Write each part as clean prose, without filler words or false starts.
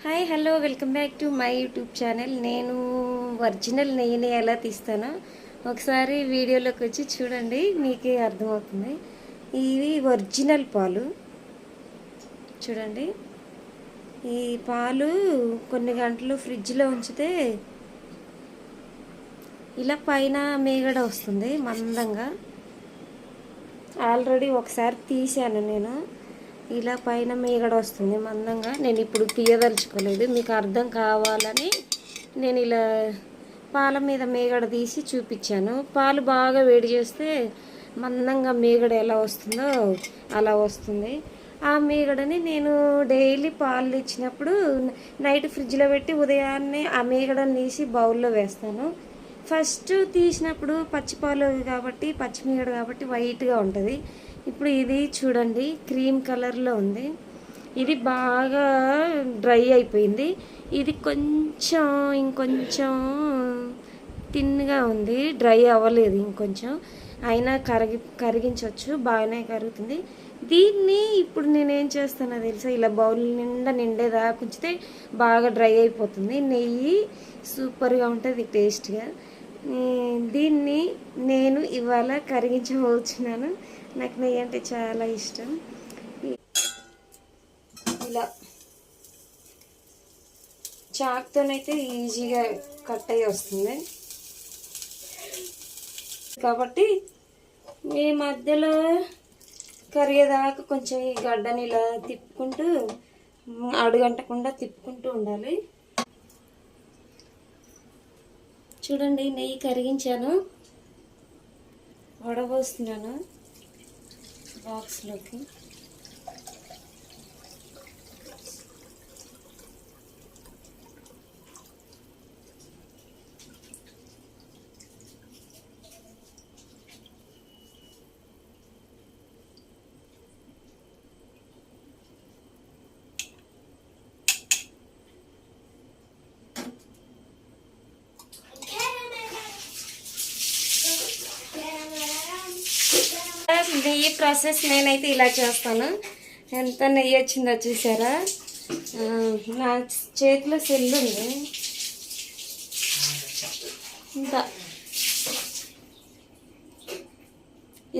Hi hello welcome back to my YouTube channel. నేను original నెయ్యిని ఎలా తీస్తానో ఒకసారి వీడియోలోకి వచ్చి చూడండి, మీకే అర్థమవుతుంది. ఇవి ఒరిజినల్ పాలు చూడండి. ఈ పాలు కొన్ని గంటలు ఫ్రిడ్జ్లో ఉంచితే ఇలా పైన మీగడ వస్తుంది మందంగా. ఆల్రెడీ ఒకసారి తీసాను నేను. ఇలా పైన మీగడ వస్తుంది మందంగా. నేను ఇప్పుడు తీయదలుచుకోలేదు, మీకు అర్థం కావాలని నేను ఇలా పాల మీద మీగడ తీసి చూపించాను. పాలు బాగా వేడి చేస్తే మందంగా మీగడ ఎలా వస్తుందో అలా వస్తుంది. ఆ మీగడని నేను డైలీ పాలు ఇచ్చినప్పుడు నైట్ ఫ్రిడ్జ్లో పెట్టి ఉదయాన్నే ఆ మీగడని తీసి బౌల్లో వేస్తాను. ఫస్ట్ తీసినప్పుడు పచ్చిపాలు కాబట్టి పచ్చిమీగడ కాబట్టి వైట్గా ఉంటుంది. ఇప్పుడు ఇది చూడండి క్రీమ్ కలర్లో ఉంది. ఇది బాగా డ్రై అయిపోయింది. ఇది ఇంకొంచెం తిన్గా ఉంది, డ్రై అవ్వలేదు ఇంకొంచెం. అయినా కరిగించవచ్చు, బాగానే కరుగుతుంది. దీన్ని ఇప్పుడు నేనేం చేస్తానో తెలుసా, ఇలా బౌల్ నిండా నిండేదాకా ఉంచితే బాగా డ్రై అయిపోతుంది. నెయ్యి సూపర్గా ఉంటుంది టేస్ట్గా. దీన్ని నేను ఇవాళ కరిగించబోతున్నాను. నాకు నెయ్యి అంటే చాలా ఇష్టం. ఇలా చాక్తోనైతే ఈజీగా కట్ అయ్యి వస్తుంది కాబట్టి మీ మధ్యలో కరిగేదాకా కొంచెం ఈ గడ్డని ఇలా తిప్పుకుంటూ అడుగంటకుండా తిప్పుకుంటూ ఉండాలి. చూడండి నెయ్యి కరిగించాను, వడబోస్తున్నాను బాక్స్లోకి. నెయ్యి ప్రాసెస్ నేనైతే ఇలా చేస్తాను. ఎంత నెయ్యి వచ్చిందో చూసారా. నా చేతిలో సెల్ ఉంది.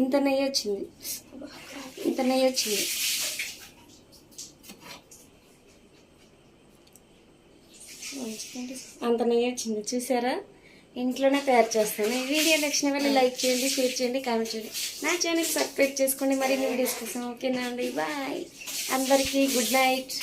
ఇంత నెయ్యి వచ్చింది, ఇంత నెయ్యి వచ్చింది. అంత నెయ్యి వచ్చింది చూసారా. ఇంట్లోనే తయారు చేస్తాను. ఈ వీడియో నచ్చిన వాళ్ళు లైక్ చేయండి, షేర్ చేయండి, కామెంట్ చేయండి. నా ఛానల్ సబ్స్క్రైబ్ చేసుకోండి మరిన్ని వీడియోస్ కోసం. ఓకేనా అండి, బాయ్. అందరికీ గుడ్ నైట్.